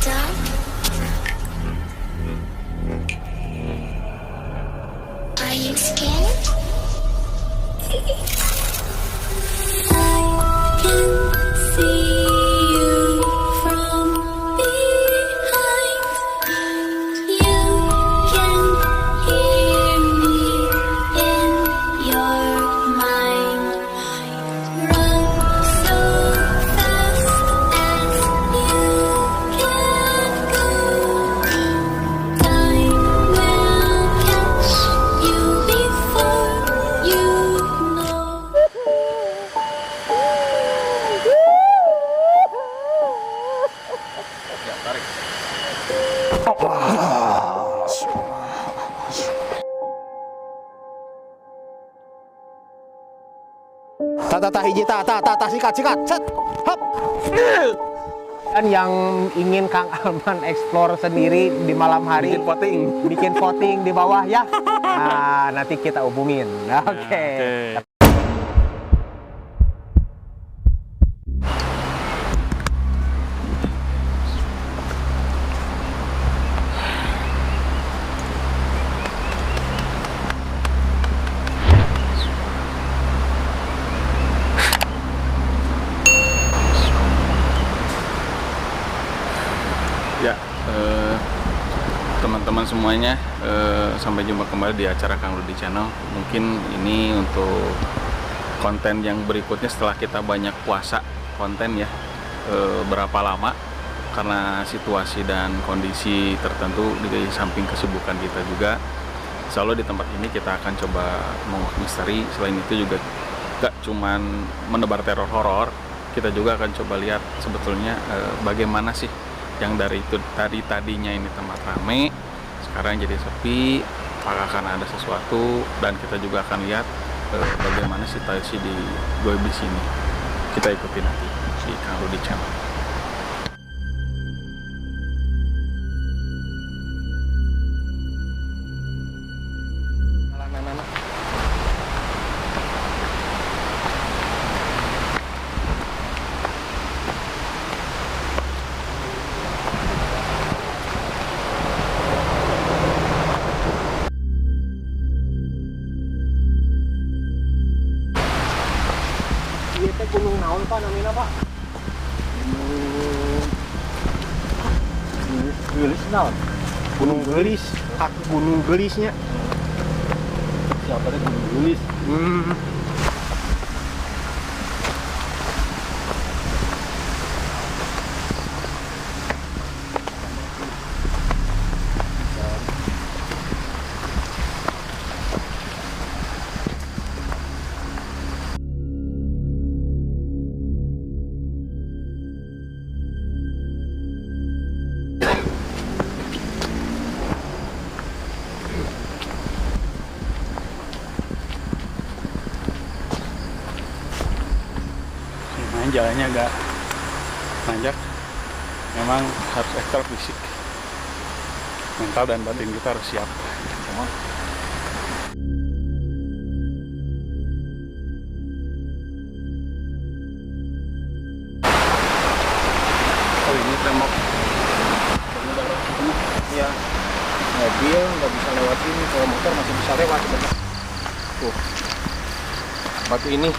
dark. Are you scared? I can see you from behind. You can hear me in your mind. Run so fast as you can go. Time will catch you before you know. Ya, tarik. Ta hiji ta sikat set hop. Dan yang ingin Kang Alman explore sendiri di malam hari bikin voting di bawah ya. Nah, nanti kita hubungin. Oke. Ya, teman-teman semuanya, sampai jumpa kembali di acara Kang Rudi Channel. Mungkin ini untuk konten yang berikutnya setelah kita banyak puasa konten ya, berapa lama karena situasi dan kondisi tertentu di samping kesibukan kita juga. Selalu di tempat ini kita akan coba mengungkap misteri. Selain itu juga gak cuman menebar teror horor, kita juga akan coba lihat sebetulnya bagaimana sih yang dari itu tadinya ini tempat rame sekarang jadi sepi, apakah akan ada sesuatu, dan kita juga akan lihat bagaimana situasi di Goibis ini. Kita ikuti nanti di Kang Rudi Channel. Ieu teh gunung naon Pak namina Pak? Gelis naon? Gunung Gelis, kaki Gunung Gelisnya. Siapa teh Gunung Gelis? Jalannya agak nanjak, memang harus ekstra fisik, mental dan batin kita harus siap. Oh, ini tembok Ya, mobil nggak bisa lewat sini, kalau motor masih bisa lewat. Tuh, batu ini.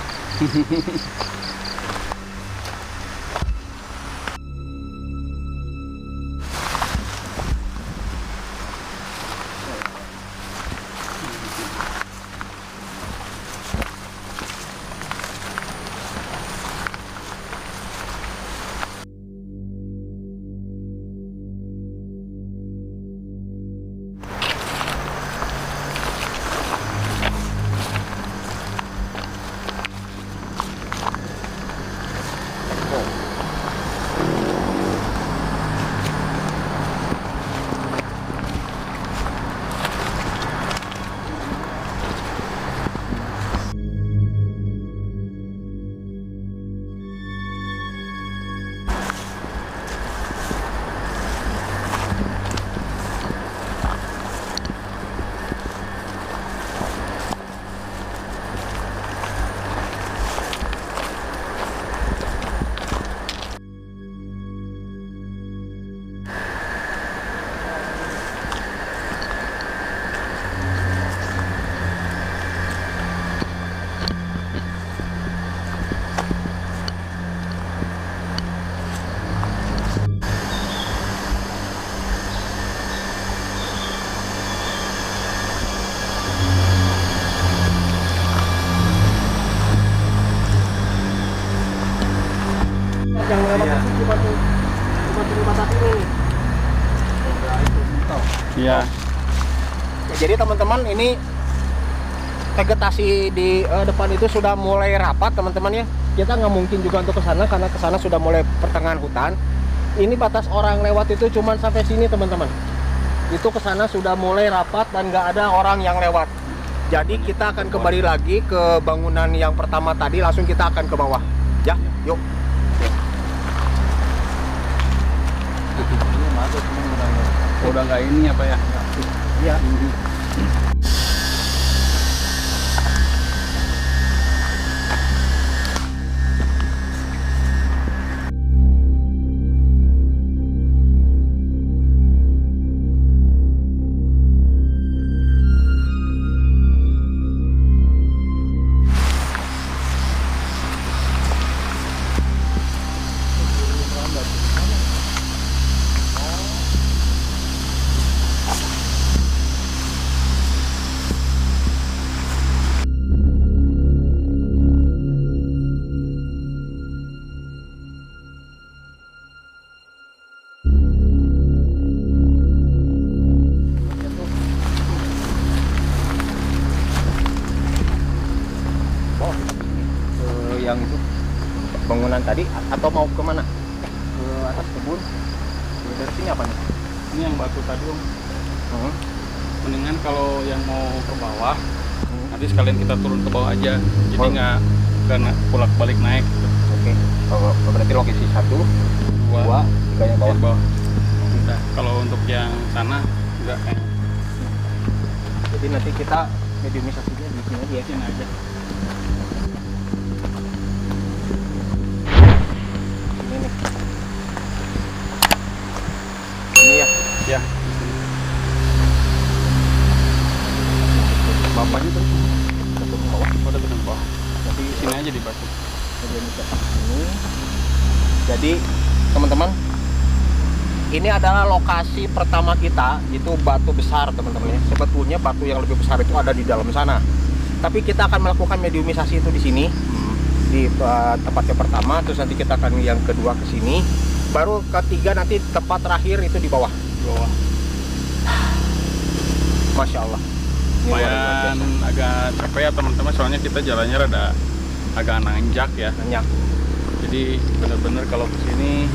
nih. Cuma batas ini nih. Iya. Ya, jadi teman-teman ini vegetasi di depan itu sudah mulai rapat teman-teman ya. Kita nggak mungkin juga untuk ke sana karena ke sana sudah mulai pertengahan hutan. Ini batas orang lewat itu cuma sampai sini teman-teman. Itu ke sana sudah mulai rapat dan nggak ada orang yang lewat. Jadi kita akan kembali lagi ke bangunan yang pertama tadi, langsung kita akan ke bawah. Ya, yuk. Udah nggak ini apa ya? Iya. Yang itu bangunan tadi atau mau kemana? Ke atas kebun? Dari sini apa nih? Ini yang batu tadi Om. Mendingan kalau yang mau ke bawah, nanti sekalian kita turun ke bawah aja. Jadi nggak bolak-balik naik. Oke. Berarti lokasi 1, 2, 3 yang bawah. bawah. Udah. Kalau untuk yang sana enggak kayaknya. Jadi nanti kita mediumisasinya di sini aja ya. Sini aja. Ini nih. Ini ya. Ya. Bapaknya tuh ke bawah. Udah turun ke bawah. Nanti Sini aja di batu. mediumisasi ini. Jadi teman-teman, ini adalah lokasi pertama kita, itu batu besar teman-teman ya. Sebetulnya batu yang lebih besar itu ada di dalam sana. Tapi kita akan melakukan mediumisasi itu di sini, di tempat yang pertama, terus nanti kita akan yang kedua ke sini, baru ketiga nanti tempat terakhir itu di bawah. Di bawah. Masya Allah. Ini luar Lumayan biasa. agak capek ya teman-teman, soalnya kita jalannya rada agak nanjak ya. Banyak. Jadi bener-bener kalau kesini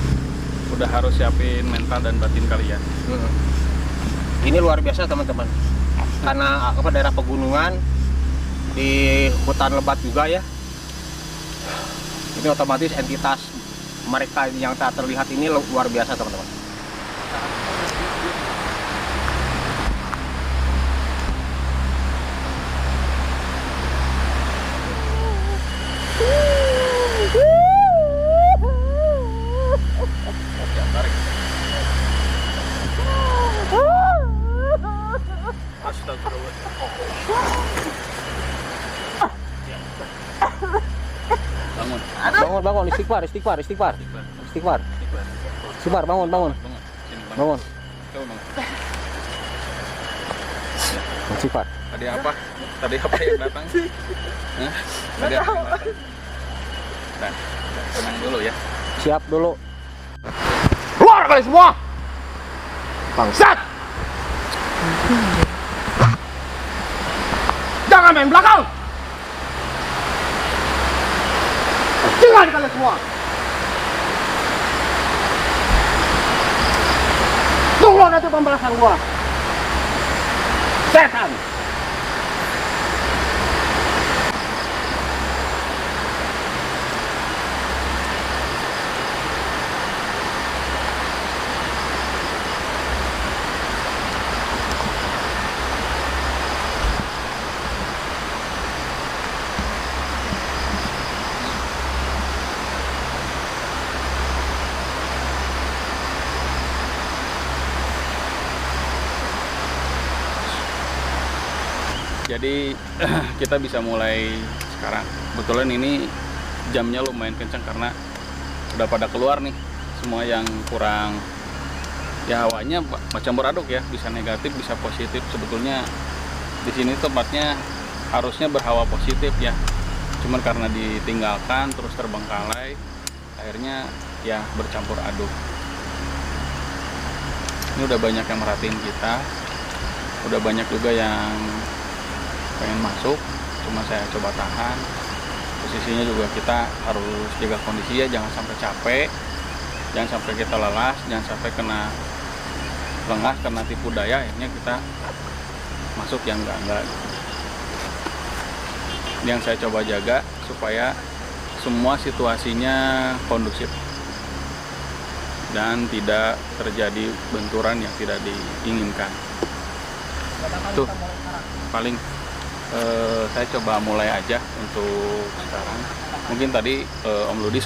udah harus siapin mental dan batin kalian. Ini luar biasa teman-teman. Karena apa, daerah pegunungan di hutan lebat juga ya. Ini otomatis entitas mereka yang tak terlihat ini luar biasa teman-teman. Bangun. Bangun, istighfar. Istighfar, bangun. Bangun. Bangun. Coba bangun. Istighfar. Tadi apa yang datang? Hah? Tadi apa yang datang? Nah, tenang dulu ya. Siap dulu. Keluar kalian semua. Bangsat. Jangan main belakang. Jangan kalian semua. Tunggu nanti pembalasan gua. Setan. Jadi kita bisa mulai sekarang. Kebetulan ini jamnya lumayan kencang karena udah pada keluar nih semua yang kurang, ya hawanya macam beraduk ya, bisa negatif bisa positif. Sebetulnya di sini tempatnya harusnya berhawa positif ya, cuman karena ditinggalkan terus terbengkalai, akhirnya ya bercampur aduk. Ini udah banyak yang merhatiin kita, udah banyak juga yang pengen masuk, cuma saya coba tahan. Posisinya juga kita harus jaga kondisi ya, jangan sampai capek, jangan sampai kita lelah, jangan sampai kena lengah karena tipu daya, akhirnya kita masuk yang enggak. Yang saya coba jaga supaya semua situasinya kondusif dan tidak terjadi benturan yang tidak diinginkan. Tuh, paling saya coba mulai aja untuk sekarang. Mungkin tadi Om Ludi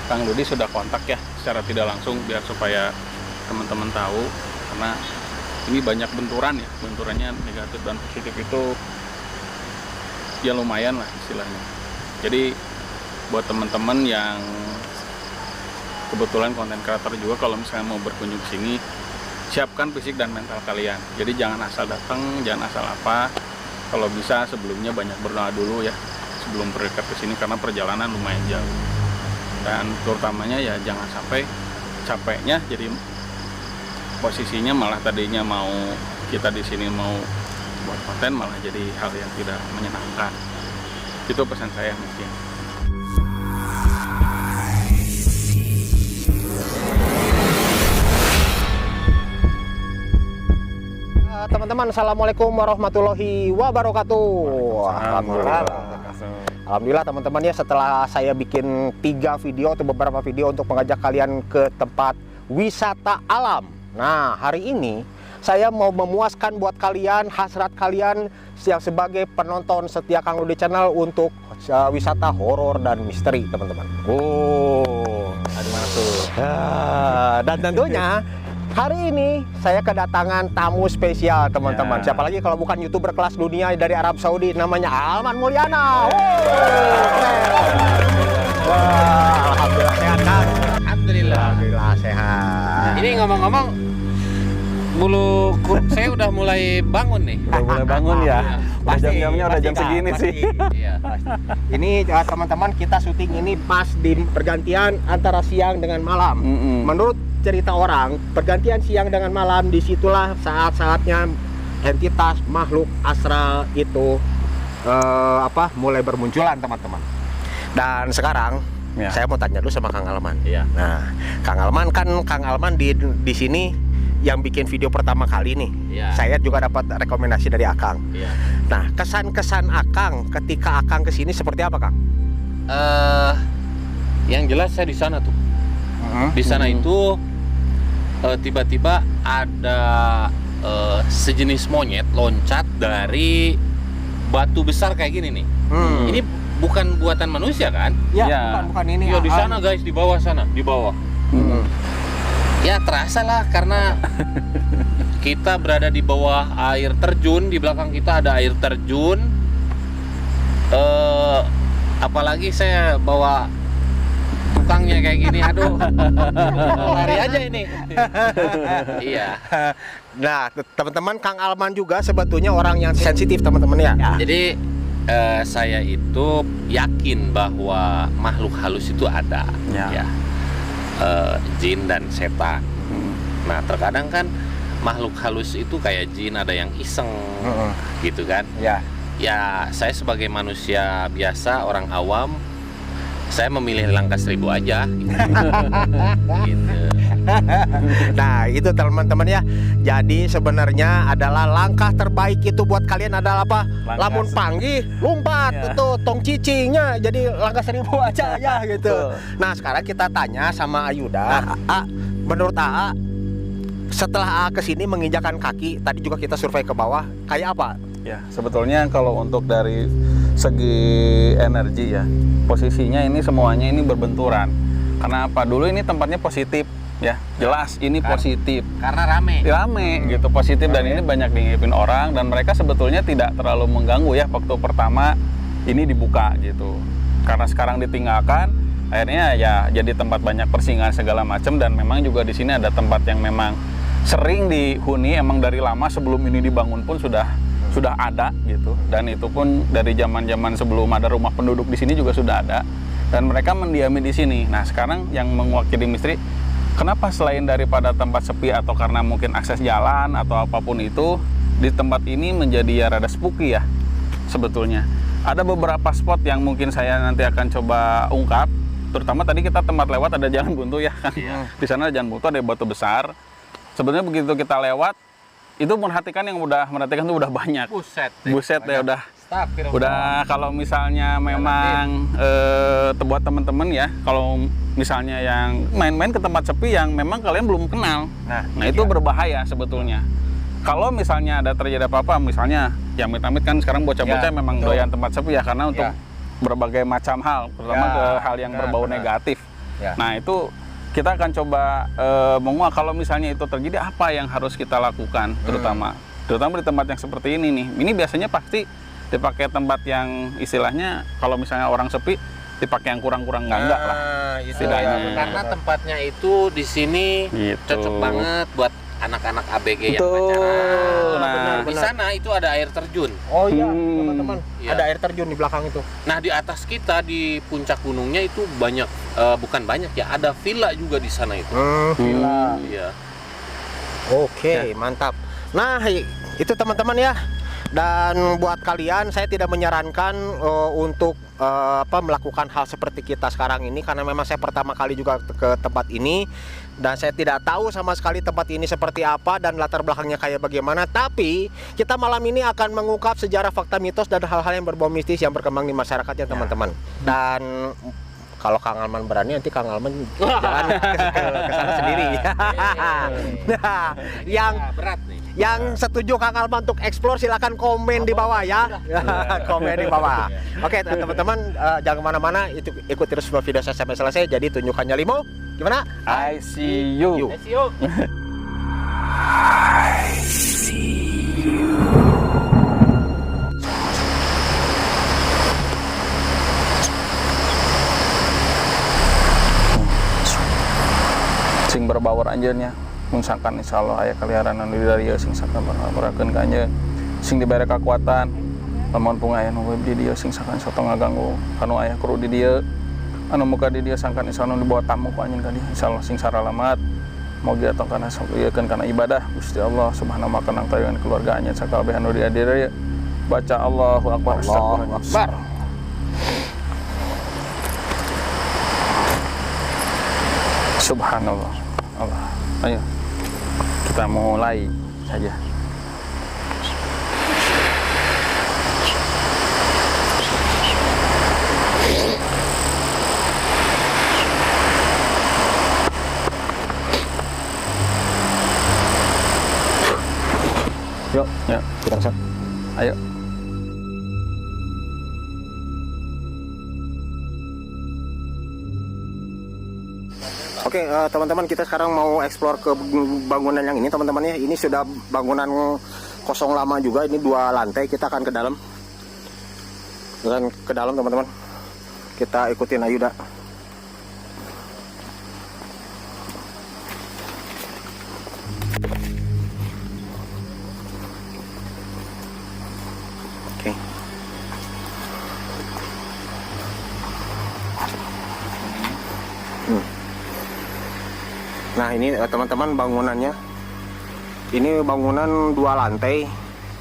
Kang Ludi sudah kontak ya secara tidak langsung biar supaya teman-teman tahu, karena ini banyak benturan ya, benturannya negatif dan positif itu ya lumayan lah istilahnya. Jadi buat teman-teman yang kebetulan konten kreator juga, kalau misalnya mau berkunjung ke sini, siapkan fisik dan mental kalian. Jadi jangan asal datang, jangan asal apa. Kalau bisa sebelumnya banyak berdoa dulu ya sebelum berdekat ke sini, karena perjalanan lumayan jauh. Dan terutamanya ya jangan sampai capeknya jadi posisinya malah tadinya mau kita di sini mau buat konten malah jadi hal yang tidak menyenangkan. Itu pesan saya mungkin. Teman-teman, assalamualaikum warahmatullahi wabarakatuh. Alhamdulillah teman-teman ya, setelah saya bikin 3 video atau beberapa video untuk mengajak kalian ke tempat wisata alam. Nah, hari ini saya mau memuaskan buat kalian hasrat kalian yang sebagai penonton setia Kang Ludi Channel untuk wisata horor dan misteri, teman-teman. Ada masuk. Dan tentunya hari ini saya kedatangan tamu spesial, teman-teman. Ya. Siapa lagi kalau bukan YouTuber kelas dunia dari Arab Saudi, namanya Alman Mulyana. Wah, alhamdulillah sehat kan? Alhamdulillah sehat. Ini ngomong-ngomong, bulu kuruk saya udah mulai bangun nih. Udah mulai bangun ya. Pasti, Jam-jamnya udah pasti, jam Kak, segini pasti. sih. Iya. Ini teman-teman, kita syuting ini pas di pergantian antara siang dengan malam. Menurut cerita orang, pergantian siang dengan malam disitulah saat-saatnya entitas makhluk astral itu mulai bermunculan, teman-teman. Dan sekarang Ya. saya mau tanya dulu sama Kang Alman. Iya. Nah, Kang Alman di sini yang bikin video pertama kali nih. Iya. Saya juga dapat rekomendasi dari Akang. Iya. Nah, kesan-kesan Akang ketika Akang kesini seperti apa, Kang? Yang jelas saya di sana tuh. Di sana itu tiba-tiba ada sejenis monyet loncat dari batu besar kayak gini nih. Ini bukan buatan manusia kan? Ya, bukan ini. Iya, di sana guys, di bawah sana, di bawah. Ya terasa lah karena kita berada di bawah air terjun, di belakang kita ada air terjun. Apalagi saya bawa tukangnya kayak gini, aduh, lari aja ini. Iya. Nah, teman-teman, Kang Alman juga sebetulnya orang yang sensitif, teman-teman ya. Jadi saya itu yakin bahwa makhluk halus itu ada, ya. Jin dan setan. Nah, terkadang kan makhluk halus itu kayak jin, ada yang iseng, gitu kan? Ya. Ya, saya sebagai manusia biasa, orang awam, saya memilih langkah 1000 aja. Gitu. Nah, itu teman-teman ya. Jadi sebenarnya adalah langkah terbaik itu buat kalian adalah apa? Lamun panggih, lompat itu tong cicingnya. Jadi langkah 1000 aja ya gitu. Nah, sekarang kita tanya sama Ayuda. Menurut AA, setelah AA kesini menginjakan kaki, tadi juga kita survei ke bawah, kayak apa? Ya, sebetulnya kalau untuk dari segi energi ya, posisinya ini semuanya ini berbenturan. Karena apa? Dulu ini tempatnya positif ya, jelas ini positif. Karena rame. Gitu, positif, dan ini banyak diingipin orang, dan mereka sebetulnya tidak terlalu mengganggu ya waktu pertama ini dibuka gitu. Karena sekarang ditinggalkan, akhirnya ya jadi tempat banyak persinggahan segala macam, dan memang juga di sini ada tempat yang memang sering dihuni emang dari lama sebelum ini dibangun pun sudah ada gitu, dan itu pun dari zaman sebelum ada rumah penduduk di sini juga sudah ada. dan mereka mendiami di sini. Nah sekarang yang mewakili misteri, kenapa selain daripada tempat sepi atau karena mungkin akses jalan atau apapun itu, di tempat ini menjadi ya rada spooky ya sebetulnya. Ada beberapa spot yang mungkin saya nanti akan coba ungkap, terutama tadi kita tempat lewat ada jalan buntu ya kan. Di sana ada jalan buntu, ada batu besar. Sebenarnya begitu kita lewat, itu merhatikan yang udah merhatikan tuh udah banyak. Buset ya udah kalau misalnya memang buat teman-teman ya, kalau misalnya yang main-main ke tempat sepi yang memang kalian belum kenal, nah itu berbahaya sebetulnya. Kalau misalnya ada terjadi apa-apa, misalnya ya amit-amit kan sekarang bocah-bocah memang doyan tempat sepi ya, karena untuk berbagai macam hal, terutama ke hal yang berbau negatif. Nah itu kita akan coba menguak kalau misalnya itu terjadi, apa yang harus kita lakukan, terutama di tempat yang seperti ini nih. Ini biasanya pasti dipakai tempat yang istilahnya kalau misalnya orang sepi dipakai yang kurang-kurang enggak lah. Istilahnya. Karena tempatnya itu di sini cocok banget buat anak-anak ABG yang pacaran. Nah, di sana itu ada air terjun. Oh iya, teman-teman. Iya. Ada air terjun di belakang itu. Nah, di atas kita di puncak gunungnya itu banyak, bukan banyak ya, ada villa juga di sana itu. Villa. Iya. Oke, mantap. Nah, itu teman-teman ya. Dan buat kalian, saya tidak menyarankan untuk melakukan hal seperti kita sekarang ini, karena memang saya pertama kali juga ke tempat ini dan saya tidak tahu sama sekali tempat ini seperti apa dan latar belakangnya kayak bagaimana. Tapi kita malam ini akan mengungkap sejarah, fakta, mitos dan hal-hal yang berbau mistis yang berkembang di masyarakat ya teman-teman. Dan kalau Kang Alman berani, nanti Kang Alman jangan ke sana sendiri. Nah, yang berat nih. Yang setuju Kang Alman untuk explore silakan komen di bawah ya. Komen di bawah. Oke teman-teman, jangan kemana-mana, ikut terus video saya sampai selesai. Jadi tunjukkannya Limo, gimana? I see you. Sing berbawar anjeunnya mungsakan insyaallah aya kaliaran anu dari ieu sing sakan barakeun ka anjeun sing dibere kekuatan lamun pungayan nu di dieu sing sakan soto ngaganggu anu aya kru di dieu anu muka di dieu sangkan insyaallah dibawa tamu ku anjeun ka dieu insyaallah sing saralamat mogi atong kana sok ieukeun kana ibadah Gusti Allah Subhanahu wa ta'ala tayangan keluarga anjeun sakabeh anu dihadir baca Allahu akbar. Allahu akbar. Subhanallah. Allah. Ayo kita mulai saja. Yuk, ya kita kesana. Ayo. Oke, teman-teman, kita sekarang mau explore ke bangunan yang ini teman-teman ya. Ini sudah bangunan kosong lama juga, ini 2 lantai. Kita akan ke dalam. Dan ke dalam teman-teman. Kita ikutin Ayuda. Oke. Nah ini teman-teman bangunannya. Ini bangunan 2 lantai.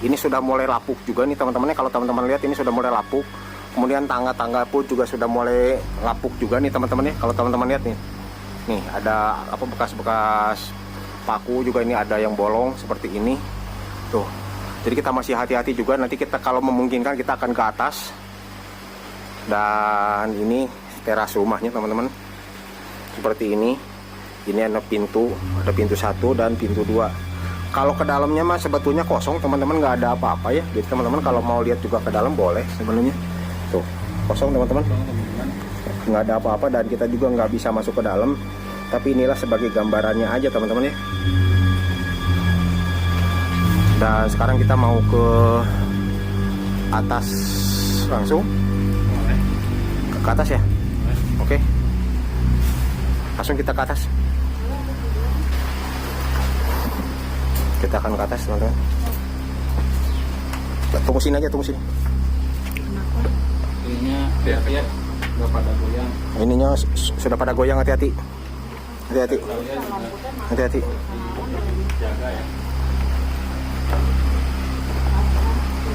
Ini sudah mulai lapuk juga nih teman-teman. Kalau teman-teman lihat ini sudah mulai lapuk. Kemudian tangga-tangga pun juga sudah mulai lapuk juga nih teman-teman ya. Kalau teman-teman lihat nih. Nih ada apa bekas-bekas paku juga, ini ada yang bolong seperti ini. Tuh. Jadi kita masih hati-hati juga, nanti kita kalau memungkinkan kita akan ke atas. Dan ini teras rumahnya teman-teman. Seperti ini. Ini ada pintu 1 dan pintu 2. Kalau ke dalamnya mah sebetulnya kosong teman-teman, nggak ada apa-apa ya. Jadi teman-teman kalau mau lihat juga ke dalam boleh sebenarnya. Tuh kosong teman-teman, nggak ada apa-apa dan kita juga nggak bisa masuk ke dalam. Tapi inilah sebagai gambarannya aja teman-teman ya. Dan sekarang kita mau ke atas langsung. Ke atas ya. Oke. Langsung kita ke atas. Kita akan ke atas teman-teman. Tunggu sini aja, tunggu sini. Kayaknya biar Udah pada goyang. Ininya sudah pada goyang, hati-hati. Hati-hati. Hati-hati. Jaga ya.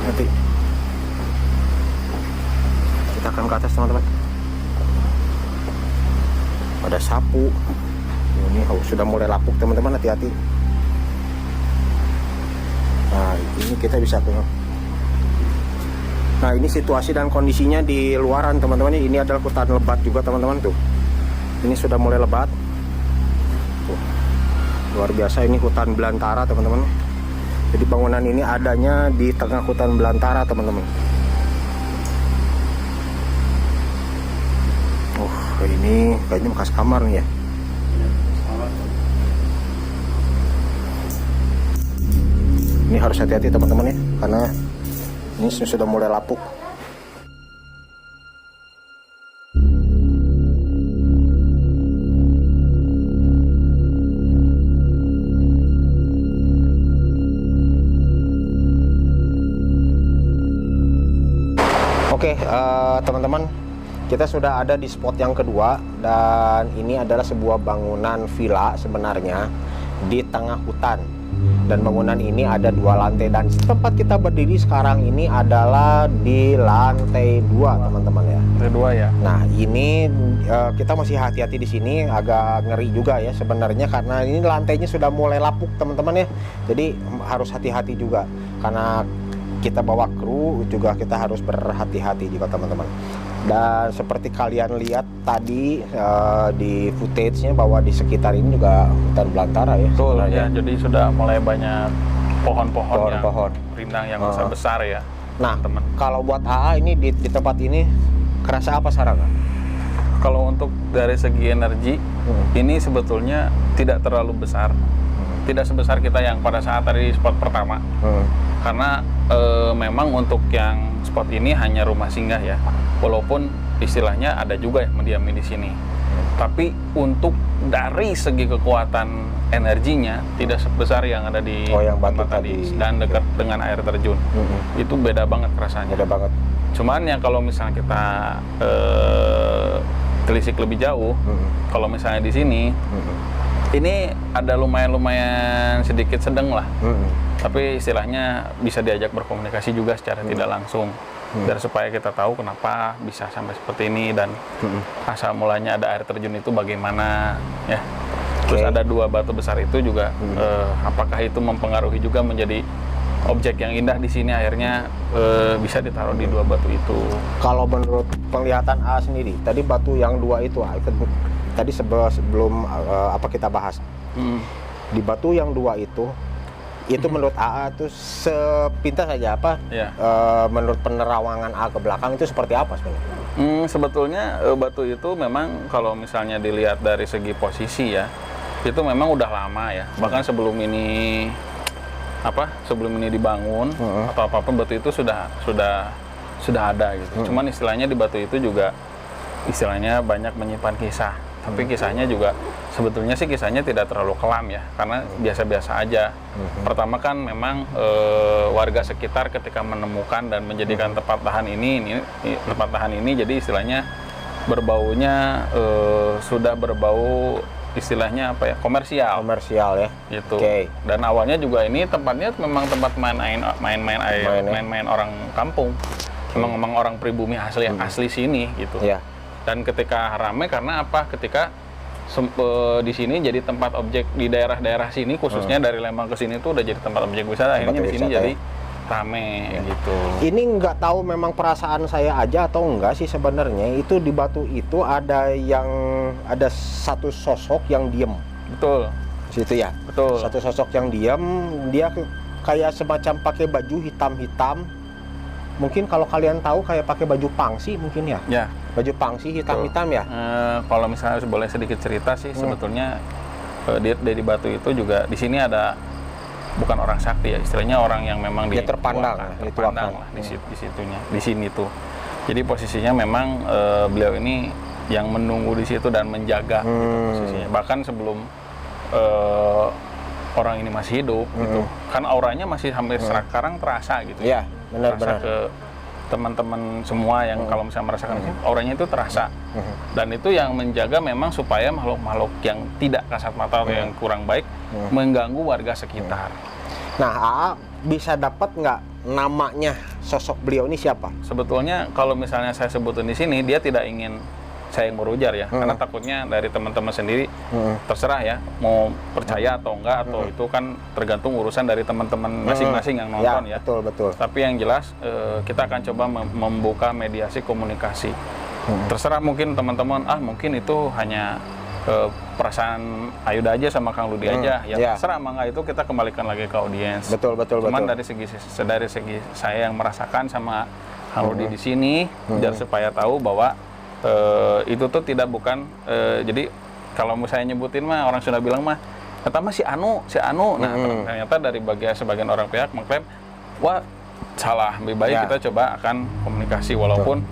Hati. Kita akan ke atas, teman-teman. Ada sapu. Ini sudah mulai lapuk, teman-teman, hati-hati. Nah, ini kita bisa ke. Nah, ini situasi dan kondisinya di luaran, teman-teman. Ini adalah hutan lebat juga, teman-teman, tuh. Ini sudah mulai lebat. Tuh. Luar biasa, ini hutan belantara, teman-teman. Jadi bangunan ini adanya di tengah hutan belantara, teman-teman. Ini kayaknya bekas kamar nih ya. Ini harus hati-hati, teman-teman ya, karena ini sudah mulai lapuk. Oke, teman-teman, kita sudah ada di spot yang kedua, dan ini adalah sebuah bangunan villa sebenarnya di tengah hutan. Dan bangunan ini ada 2 lantai, dan tempat kita berdiri sekarang ini adalah di lantai 2, teman-teman ya. Lantai 2 ya. Nah, ini kita masih hati-hati di sini, agak ngeri juga ya sebenarnya, karena ini lantainya sudah mulai lapuk, teman-teman ya. Jadi harus hati-hati juga, karena kita bawa kru juga, kita harus berhati-hati juga, teman-teman. Dan seperti kalian lihat tadi di footage-nya, bahwa di sekitar ini juga hutan belantara ya. Betul ya, jadi sudah mulai banyak pohon-pohon yang rindang yang besar ya. Nah, teman. Kalau buat AA ini di tempat ini kerasa apa sekarang? Kalau untuk dari segi energi, ini sebetulnya tidak terlalu besar. Tidak sebesar kita yang pada saat tadi spot pertama. Karena memang untuk yang spot ini hanya rumah singgah ya. Walaupun istilahnya ada juga yang mendiami di sini. Tapi untuk dari segi kekuatan energinya tidak sebesar yang ada di yang batu tempat tadi dan dekat dengan air terjun. Itu beda banget rasanya. Beda banget. Cuman ya kalau misalnya kita telisik lebih jauh, kalau misalnya di sini ini ada lumayan sedikit sedang lah. Tapi istilahnya bisa diajak berkomunikasi juga secara tidak langsung. Dan supaya kita tahu kenapa bisa sampai seperti ini, dan asal mulanya ada air terjun itu bagaimana ya. Terus ada 2 batu besar itu juga, apakah itu mempengaruhi juga menjadi objek yang indah di sini, akhirnya bisa ditaruh di 2 batu itu. Kalau menurut penglihatan A sendiri, tadi batu yang 2 itu, tadi sebelum apa kita bahas, di batu yang 2 itu menurut AA itu sepintas saja apa? Ya. Menurut penerawangan A ke belakang itu seperti apa sebenarnya? Sebetulnya batu itu memang kalau misalnya dilihat dari segi posisi ya, itu memang udah lama ya. Bahkan sebelum ini dibangun atau apapun, batu itu sudah ada gitu. Cuman istilahnya di batu itu juga istilahnya banyak menyimpan kisah. Tapi kisahnya juga sebetulnya sih kisahnya tidak terlalu kelam ya, karena biasa-biasa aja. Pertama kan memang warga sekitar ketika menemukan dan menjadikan tempat tahan ini jadi istilahnya berbaunya sudah berbau istilahnya apa ya, komersial ya gitu. Dan awalnya juga ini tempatnya memang tempat main-main orang kampung, memang orang pribumi asli sini gitu. Dan ketika ramai karena apa? Ketika di sini jadi tempat objek di daerah-daerah sini, khususnya dari Lembang ke sini tuh udah jadi tempat objek wisata. Akhirnya di sini jadi rame gitu. Ini nggak tahu memang perasaan saya aja atau enggak sih sebenarnya, itu di batu itu ada satu sosok yang diem. Betul. Situ ya. Betul. Satu sosok yang diem, dia kayak semacam pakai baju hitam-hitam. Mungkin kalau kalian tahu kayak pakai baju pangsi mungkin ya. Ya. Baju pangsi hitam-hitam ya. Kalau misalnya boleh sedikit cerita sih, sebetulnya di batu itu juga di sini ada bukan orang sakti ya, istilahnya orang yang memang terpandang lah di sini tuh. Jadi posisinya memang beliau ini yang menunggu di situ dan menjaga gitu, posisinya. Bahkan sebelum orang ini masih hidup gitu. Kan auranya masih hampir sekarang terasa gitu. Iya, benar-benar. teman-teman semua yang kalau misalnya merasakan auranya itu terasa. Dan itu yang menjaga memang supaya makhluk-makhluk yang tidak kasat mata atau yang kurang baik mengganggu warga sekitar. Nah, AA bisa dapat nggak namanya sosok beliau ini siapa? Sebetulnya kalau misalnya saya sebutin di sini, dia tidak ingin saya yang berujar ya, karena takutnya dari teman-teman sendiri terserah ya, mau percaya atau enggak, atau itu kan tergantung urusan dari teman-teman masing-masing yang nonton ya. Betul. Tapi yang jelas kita akan coba membuka mediasi komunikasi. Terserah mungkin teman-teman, mungkin itu hanya perasaan Ayuda aja sama Kang Ludi aja, ya terserah, mangga, itu kita kembalikan lagi ke audiens. Betul. Cuman dari segi saya yang merasakan sama Kang Ludi di sini, biar supaya tahu bahwa itu tuh bukan jadi kalau misalnya nyebutin mah orang sudah bilang mah kata mah si Anu. Nah, ternyata dari sebagian orang pihak mengklaim wah salah, lebih baik kita coba akan komunikasi, walaupun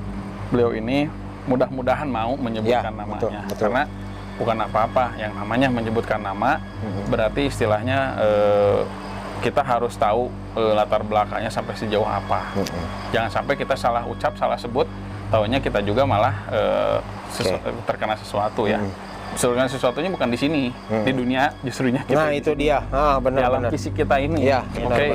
beliau ini mudah-mudahan mau menyebutkan namanya. Betul. Karena bukan apa-apa, yang namanya menyebutkan nama berarti istilahnya kita harus tahu latar belakangnya sampai sejauh apa. Jangan sampai kita salah ucap, salah sebut, taunya kita juga malah terkena sesuatu ya. Sebenarnya sesuatunya bukan di sini, di dunia justrunya kita. Nah, itu dia. Benar. Dalam fisik kita ini. Iya, Oke,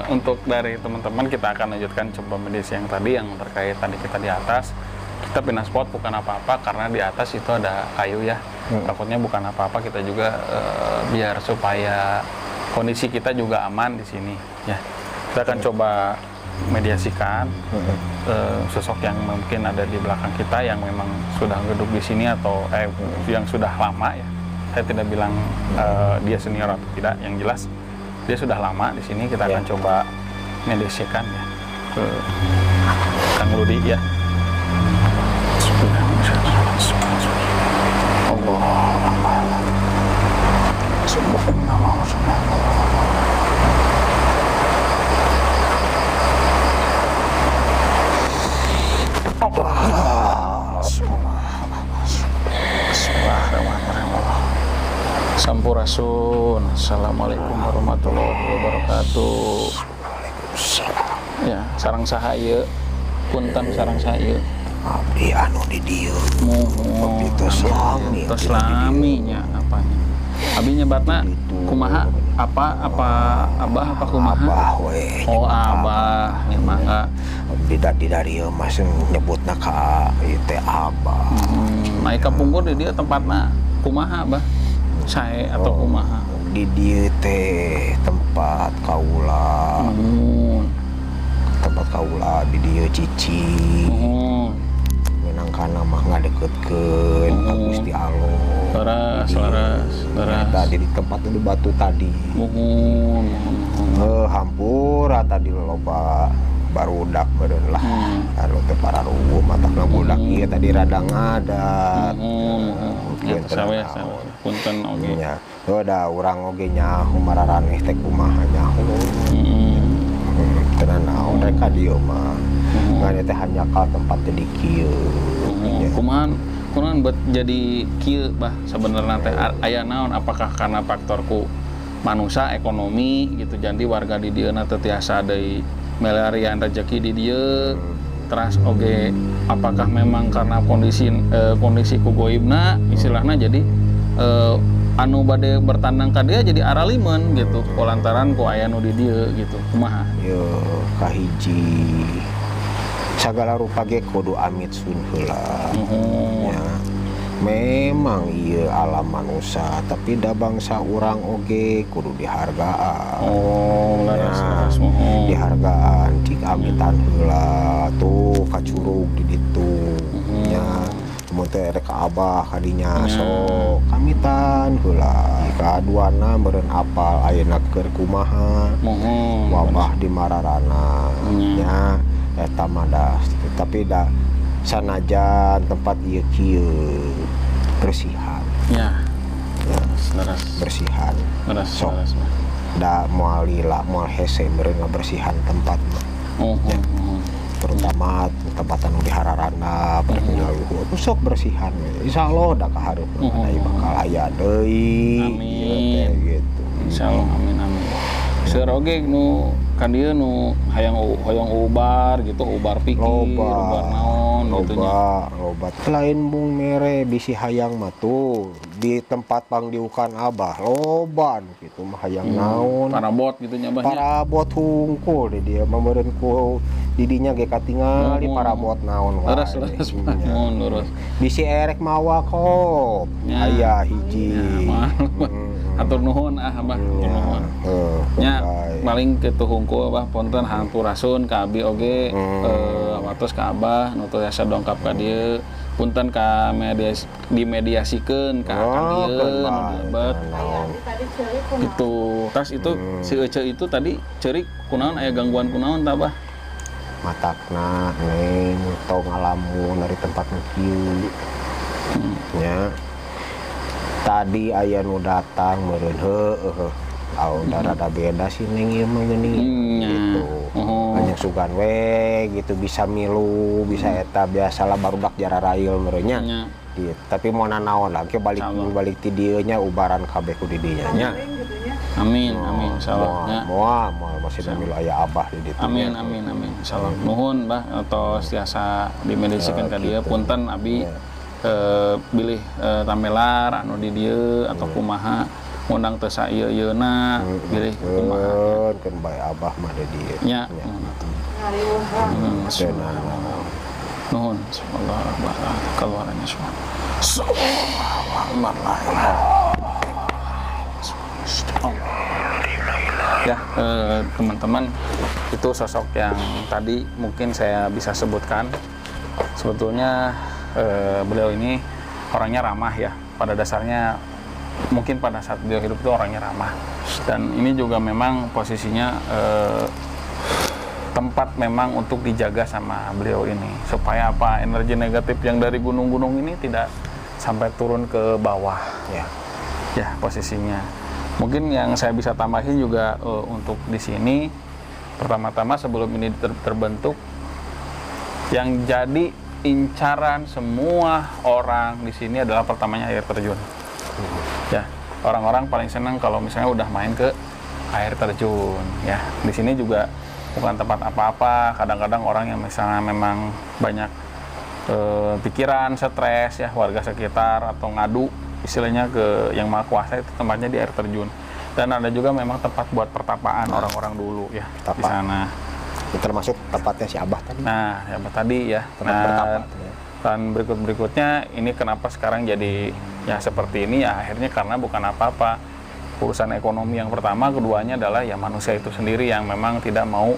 untuk dari teman-teman kita akan lanjutkan coba mediasi yang tadi, yang terkait tadi kita di atas. Kita pindah spot bukan apa-apa karena di atas itu ada kayu ya. Takutnya bukan apa-apa, kita juga biar supaya kondisi kita juga aman di sini ya. Kita akan coba mediasikan sosok yang mungkin ada di belakang kita yang memang sudah duduk di sini atau yang sudah lama ya. Saya tidak bilang dia senior atau tidak, yang jelas dia sudah lama di sini. Kita akan coba mediasikan ya ke Kang Ludi ya. Sampurasun. Assalamualaikum warahmatullahi wabarakatuh. Ya, sareng sahaya, punten sareng sahaya. Abdi anu di dieu. Mohon tos laminya apanya. Abi nyebatna kumaha? Apa abah apa kumaha? Abah we. Oh, abah nya mangga. Abdi dari mas nyebutna ka ieu teh abah. Naik ka Punggur di dieu tempatna kumaha, Abah? Sae atau kumaha? Di dieu teh tempat kaula. Tempat kaula di dieu cici. Minangkana mah ngadeukeutkeun ka Gusti Allah. Laras. Tadi di tempat di batu tadi. Hampur tadi loba barudak beureun lah. Anu teh para ruwuh matakna budak ieu tadi rada ngadat. Sawe punten oge. Nya. Da urang oge nyaho mararaneh teh kumaha nyaho. Tenan naon rek ka dieu mah. Ngana teh hanya ka tempat teh di kieu. Kunaon buat jadi kieu bah sebenarnya teh aya naon, apakah karena faktorku manusia ekonomi gitu, jadi warga di dieu na teh tiasa deui melarian rezeki di dieu. Terus oge apakah memang karena kondisi ku goibna istilahna jadi anu bade bertandang ka dia jadi aralimen gitu lantaran ku aya nu di dieu gitu. Kumaha? Yo kahiji sagala rupa ge kudu amit sun heula. Ya. Memang ieu alam manusia, tapi da bangsa urang oge kudu dihargaan. Laras dihargaan cik amitan heula tuh kacurug di ditu. Nya mun teh rek abah kadinya sok kamitan heula. Kaduana meureun apal ayeuna keur kumaha. Wabah di mararana. Nya eta mah da, tapi da sanajan tempat ieu kieu bersihan. Ya. Bersihan. Sok da moal lila moal hese meureun ngabersihan tempat mah. Terutama tempat anu di hararana pernya luhur sok bersihan. Insyaallah da kahareupeun aya bakal aya deui. Amin. Gitu. Insyaallah amin. Seur oge nu kan dia nu hayang ubar gitu, ubar pikir, ubar naon gitu nya. Loba lain bung mere bisi hayang mah tuh di tempat pangdiukan Abah loba gitu mah hayang naon. Parabot gitu nya Bah. Parabot hungkul di dia mameureun ku didinya ge katingali parabot naon wae. Leres lurus. Bisi erek mawa kop. Aya hiji. Atur nuhun Abah, nuhun. Nya paling kitu hungkul Abah ponten hampurasun ka abi oge watos ka Abah nu teu asa dongkap ka dieu. Punten ka dimediasikeun ka akang ieu nu diebet. Gitu. Tas itu si Ece itu tadi ceurik kunaon aya gangguan kunaon tah Abah? Matakna neng tong ngalamun dari tempat nu kieu. Nya. Tadi aya nu datang meureun heueuh. Udah rada beda sih neng ieu mah geuning gitu. Hanya sugan we gitu bisa milu, bisa eta biasalah barudak jararail meureun nya. Gitu. Tapi mau naon lagi balik ti dieu nya ubaran kabeh ku di dinya nya. Amin insyaallah nya. Moal masih milu aya Abah di ditu. Amin insyaallah. Nuhun Bah atau tiasa dimedisikeun ka dieu punten abi bilih tamelar anu di dieu atau kumaha ngundang teu saeuyeuna bilih kumaha kan bae Abah mah di dieu nya. Nuhun subhanallah keluarannya semua. Ya teman-teman, itu sosok yang tadi mungkin saya bisa sebutkan. Sebetulnya beliau ini orangnya ramah ya, pada dasarnya mungkin pada saat beliau hidup itu orangnya ramah, dan ini juga memang posisinya tempat memang untuk dijaga sama beliau ini supaya apa, energi negatif yang dari gunung-gunung ini tidak sampai turun ke bawah ya posisinya. Mungkin yang saya bisa tambahin juga untuk di sini, pertama-tama sebelum ini terbentuk, yang jadi incaran semua orang di sini adalah pertamanya air terjun. Ya, orang-orang paling senang kalau misalnya udah main ke air terjun. Ya, di sini juga bukan tempat apa-apa. Kadang-kadang orang yang misalnya memang banyak pikiran, stres ya, warga sekitar atau ngadu istilahnya ke yang maha kuasa, itu tempatnya di air terjun. Dan ada juga memang tempat buat pertapaan orang-orang dulu ya di sana. Itu termasuk tempatnya si Abah tadi. Nah, ya tadi ya. Dan berikutnya ini kenapa sekarang jadi ya seperti ini ya, akhirnya karena bukan apa-apa urusan ekonomi yang pertama, keduanya adalah ya manusia itu sendiri yang memang tidak mau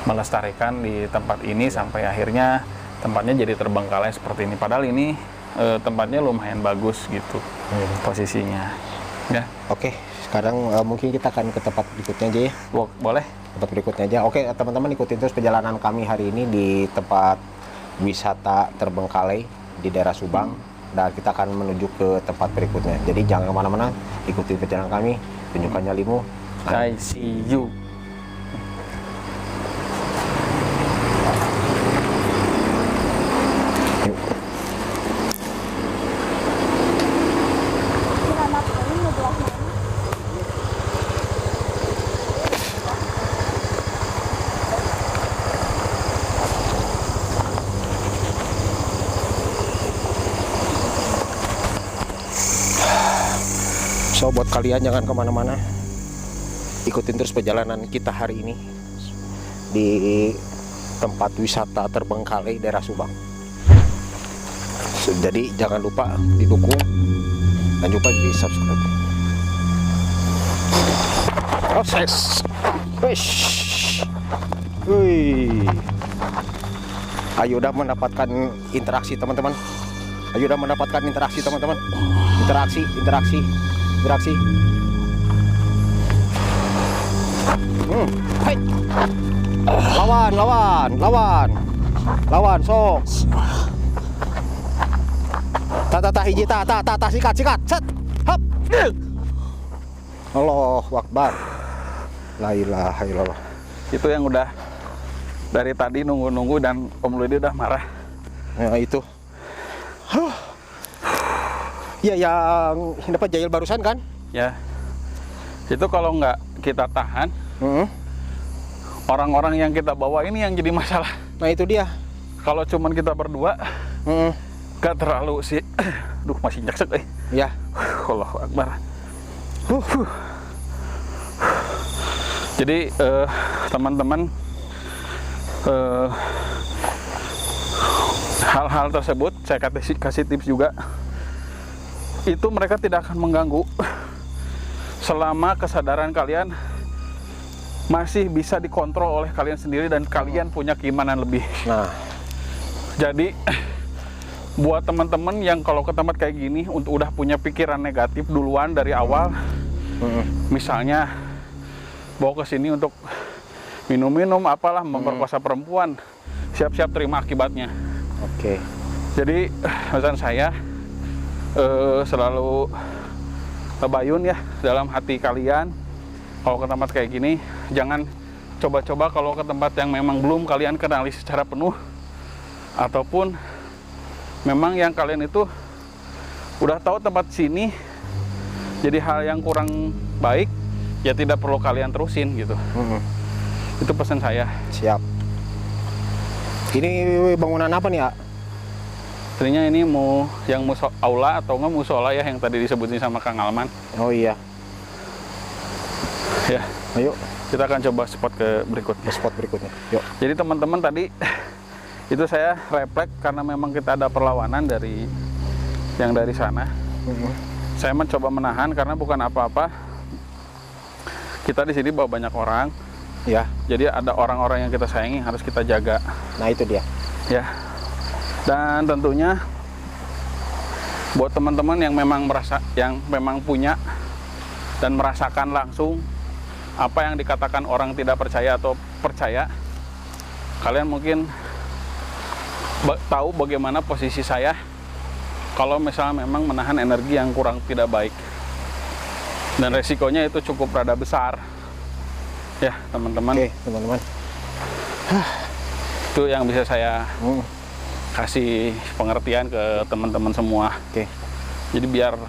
melestarikan di tempat ini sampai akhirnya tempatnya jadi terbengkalai seperti ini. Padahal ini tempatnya lumayan bagus gitu posisinya. Ya. Oke, sekarang mungkin kita akan ke tempat berikutnya aja ya. Boleh. Tempat berikutnya aja. Oke, teman-teman ikutin terus perjalanan kami hari ini di tempat wisata terbengkalai di daerah Subang, dan kita akan menuju ke tempat berikutnya. Jadi jangan kemana-mana, ikuti perjalanan kami. Tunjukkannya Limu. I see you. So buat kalian jangan kemana-mana, ikutin terus perjalanan kita hari ini di tempat wisata terbengkalai daerah Subang. Jadi jangan lupa didukung dan juga di subscribe. Proses. Ayo udah mendapatkan interaksi teman-teman. Interaksi. Hai. Lawan sok. Tata hiji sikat. Set. Hap. Allahu Akbar. La ilaha illallah. Itu yang udah dari tadi nunggu dan Om Ludi udah marah. Ya itu. Ya yang dapat jahil barusan kan? Ya. Itu kalau nggak kita tahan, orang-orang yang kita bawa ini yang jadi masalah. Nah itu dia. Kalau cuman kita berdua, Mm-mm. gak terlalu sih. Duh, masih nyeksek Ya. Allahu Akbar. Jadi teman-teman, hal-hal tersebut saya kasih tips juga. Itu mereka tidak akan mengganggu selama kesadaran kalian masih bisa dikontrol oleh kalian sendiri dan kalian punya keimanan lebih. Nah, jadi buat teman-teman yang kalau ke tempat kayak gini untuk udah punya pikiran negatif duluan dari awal, misalnya bawa ke sini untuk minum-minum apalah, memperkosa perempuan, siap-siap terima akibatnya. oke. Jadi pesan saya selalu bayun ya dalam hati kalian. Kalau ke tempat kayak gini, jangan coba-coba kalau ke tempat yang memang belum kalian kenali secara penuh, ataupun memang yang kalian itu udah tahu tempat sini jadi hal yang kurang baik, ya tidak perlu kalian terusin gitu. Itu pesan saya. Siap. Ini bangunan apa nih, A? Sebenarnya ini mau yang aula atau nggak musola ya yang tadi disebutin sama Kang Alman. Oh iya. Ya, Ayo kita akan coba spot ke berikutnya. ke spot berikutnya. Yuk. Jadi teman-teman tadi itu saya refleks karena memang kita ada perlawanan dari yang dari sana. Saya mencoba menahan karena bukan apa-apa. Kita di sini bawa banyak orang. Ya. Jadi ada orang-orang yang kita sayangi harus kita jaga. Nah itu dia. Ya. Dan tentunya buat teman-teman yang memang punya dan merasakan langsung apa yang dikatakan orang tidak percaya atau percaya, kalian mungkin tahu bagaimana posisi saya kalau misalnya memang menahan energi yang kurang tidak baik, dan resikonya itu cukup rada besar ya teman-teman. Oke teman-teman. Itu yang bisa saya kasih pengertian ke teman-teman semua. Oke. Jadi biar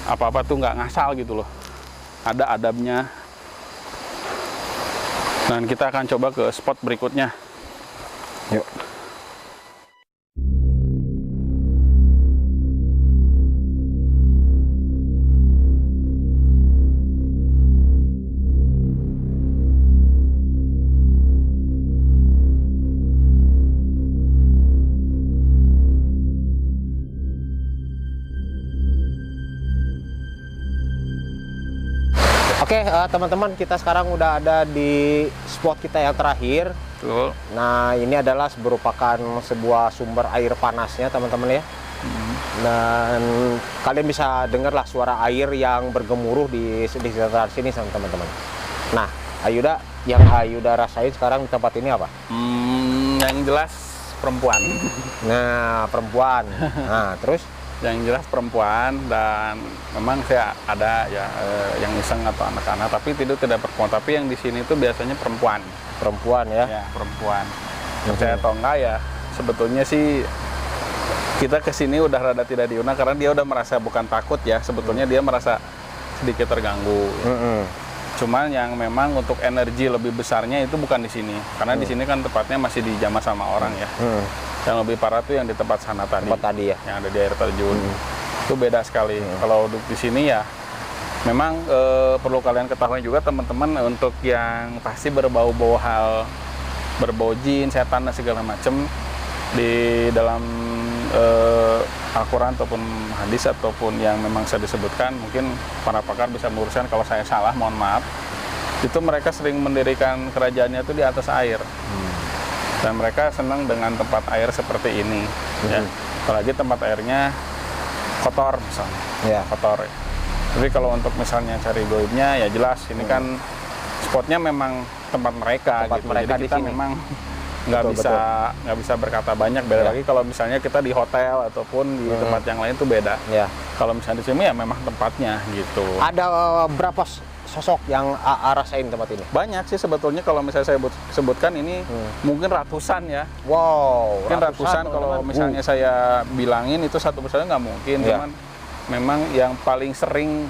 apa-apa tuh nggak ngasal gitu loh, ada adabnya. Dan kita akan coba ke spot berikutnya. Yuk. Oke, teman-teman, kita sekarang udah ada di spot kita yang terakhir. Betul. Nah, ini adalah merupakan sebuah sumber air panasnya, teman-teman ya. Dan kalian bisa dengarlah suara air yang bergemuruh di sekitar sini, teman-teman. Nah, Ayuda, yang Ayuda rasain sekarang di tempat ini apa? Yang jelas perempuan. Nah, perempuan. Nah, terus? Yang jelas perempuan, dan memang saya ada ya yang iseng atau anak-anak, tapi tidak perempuan. Tapi yang di sini tuh biasanya perempuan. Perempuan ya? Ya, perempuan. Percaya atau enggak ya, sebetulnya sih kita kesini udah rada tidak diundang karena dia udah merasa bukan takut ya, sebetulnya dia merasa sedikit terganggu. Cuman yang memang untuk energi lebih besarnya itu bukan di sini, karena di sini kan tepatnya masih di jamah sama orang ya. Yang lebih parah tuh yang di tempat sana tadi. Tempat tadi ya? Yang ada di air terjun. Itu beda sekali. Kalau duduk di sini ya, memang perlu kalian ketahui juga teman-teman, untuk yang pasti berbau-bau hal, berbau jin, setan dan segala macam di dalam Al-Quran ataupun hadis ataupun yang memang saya disebutkan, mungkin para pakar bisa meluruskan kalau saya salah, mohon maaf. Itu mereka sering mendirikan kerajaannya itu di atas air. Dan mereka senang dengan tempat air seperti ini. Ya. Apalagi tempat airnya kotor misalnya. Ya. Kotor. Jadi kalau untuk misalnya cari goibnya ya jelas ini kan spotnya memang tempat mereka. Tempat gitu. mereka Jadi di kita sini. memang nggak bisa berkata banyak. Beda lagi kalau misalnya kita di hotel ataupun di tempat yang lain itu beda. Ya. Kalau misalnya di sini ya memang tempatnya gitu. Ada berapa sosok yang rasain tempat ini? Banyak sih sebetulnya, kalau misalnya saya sebutkan ini mungkin ratusan ya. Wow, Mungkin ratusan kalau teman-teman. misalnya saya bilangin itu satu persatu nggak mungkin. Ya. Cuman memang yang paling sering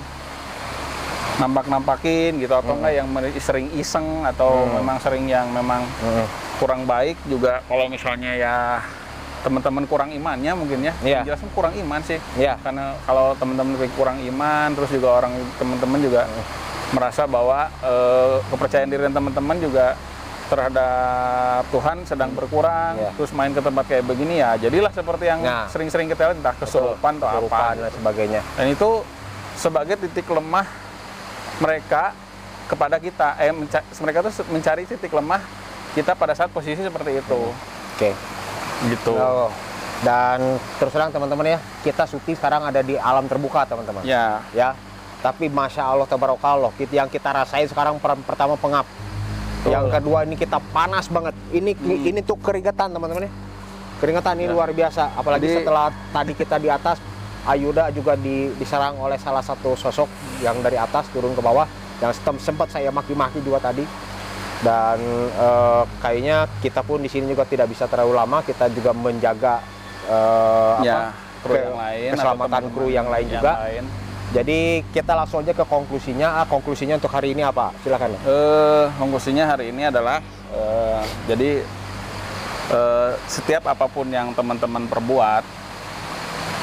nampak-nampakin gitu, atau enggak yang sering iseng, atau memang sering yang memang kurang baik juga. Kalau misalnya ya teman-teman kurang imannya mungkin ya, yang jelas kurang iman sih. Karena kalau teman-teman kurang iman, terus juga orang teman-teman juga merasa bahwa kepercayaan diri teman-teman juga terhadap Tuhan sedang berkurang, terus main ke tempat kayak begini ya, jadilah seperti yang sering-sering kita lihat, entah kesurupan atau apa dan sebagainya. Dan itu sebagai titik lemah mereka kepada kita, mereka tuh mencari titik lemah kita pada saat posisi seperti itu. Gitu. Dan terus terang teman-teman ya, kita syuting sekarang ada di alam terbuka teman-teman. Ya. Tapi masya Allah tabarakallah, yang kita rasain sekarang pertama pengap. Yang kedua ini kita panas banget. Ini tuh keringetan teman-teman ya. Keringetan ini luar biasa. Apalagi setelah tadi kita di atas, Ayuda juga diserang oleh salah satu sosok yang dari atas turun ke bawah. Yang sempat saya maki-maki juga tadi. Dan kayaknya kita pun di sini juga tidak bisa terlalu lama. Kita juga menjaga kru yang lain, keselamatan kru yang lain juga. Jadi kita langsung aja ke konklusinya. Konklusinya untuk hari ini apa? Silakan. Konklusinya hari ini adalah jadi setiap apapun yang teman-teman perbuat,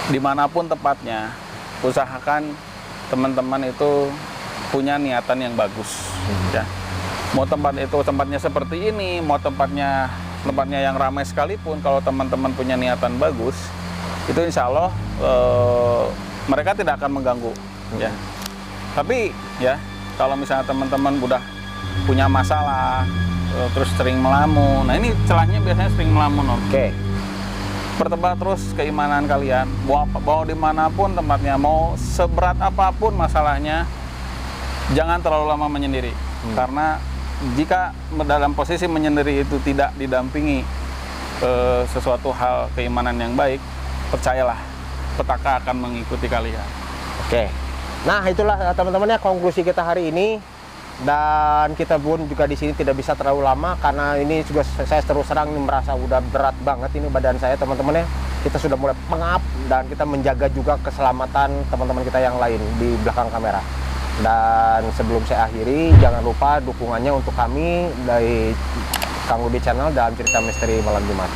dimanapun tempatnya, usahakan teman-teman itu punya niatan yang bagus. Ya. Mau tempat itu tempatnya seperti ini, mau tempatnya yang ramai sekalipun, kalau teman-teman punya niatan bagus, itu insya Allah mereka tidak akan mengganggu. Ya. Tapi ya kalau misalnya teman-teman udah punya masalah, terus sering melamun, nah ini celahnya biasanya sering melamun. Pertebak terus keimanan kalian, bahwa dimanapun tempatnya, mau seberat apapun masalahnya, jangan terlalu lama menyendiri. Karena jika dalam posisi menyendiri itu tidak didampingi sesuatu hal keimanan yang baik, percayalah, petaka akan mengikuti kalian. Nah itulah teman-teman ya konklusi kita hari ini. Dan kita pun juga di sini tidak bisa terlalu lama karena ini juga saya terus terang merasa udah berat banget ini badan saya teman-teman ya. Kita sudah mulai pengap dan kita menjaga juga keselamatan teman-teman kita yang lain di belakang kamera. Dan sebelum saya akhiri, jangan lupa dukungannya untuk kami dari Kang Ludi Channel dalam cerita misteri malam Jumat.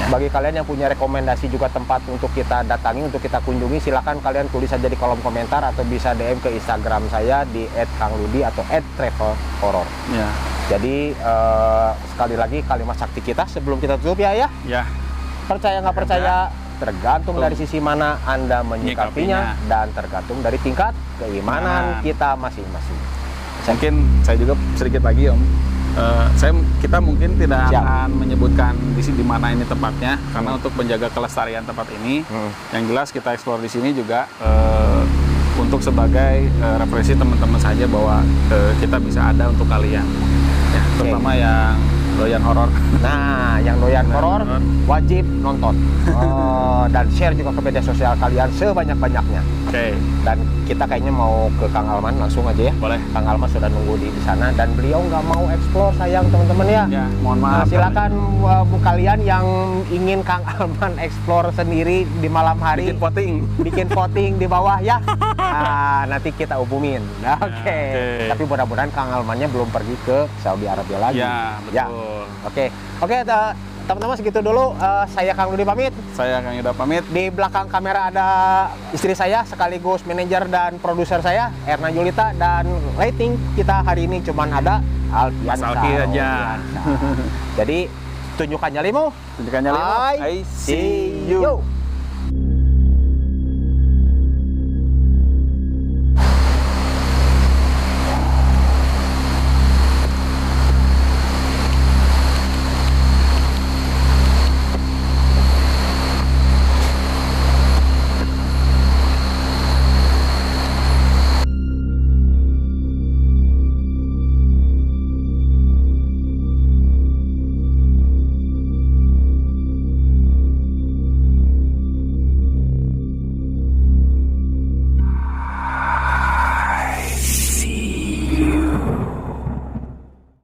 Bagi kalian yang punya rekomendasi juga tempat untuk kita datangi, untuk kita kunjungi, silakan kalian tulis saja di kolom komentar atau bisa DM ke Instagram saya di @kangludi atau @travelhorror. Jadi sekali lagi kalimat sakti kita sebelum kita tutup ya. Percaya nggak percaya tergantung dari sisi mana Anda menyikapinya dan tergantung dari tingkat keimanan kita masing-masing. Mungkin saya juga sedikit lagi Om. Kita mungkin tidak akan menyebutkan di mana ini tempatnya karena untuk menjaga kelestarian tempat ini. Yang jelas kita eksplor di sini juga untuk sebagai referensi teman-teman saja bahwa kita bisa ada untuk kalian. Ya, terutama yang doyan horor. Nah, yang doyan horor wajib nonton dan share juga ke media sosial kalian sebanyak-banyaknya. Dan kita kayaknya mau ke Kang Alman langsung aja ya. Boleh. Kang Alman sudah nunggu di sana dan beliau nggak mau explore sayang teman-teman ya. Mohon maaf. Silakan kalian yang ingin Kang Alman explore sendiri di malam hari. Bikin voting di bawah ya. Nah, nanti kita umumin. Tapi mudah-mudahan Kang Almannya belum pergi ke Saudi Arabia lagi. Ya, betul. Oke, teman-teman segitu dulu. Saya Kang Ludi pamit. Saya Kang Yuda pamit. Di belakang kamera ada istri saya sekaligus manajer dan produser saya Erna Julita, dan lighting kita hari ini cuman ada Alfi aja. Jadi tunjukkan nyalimu. I see you.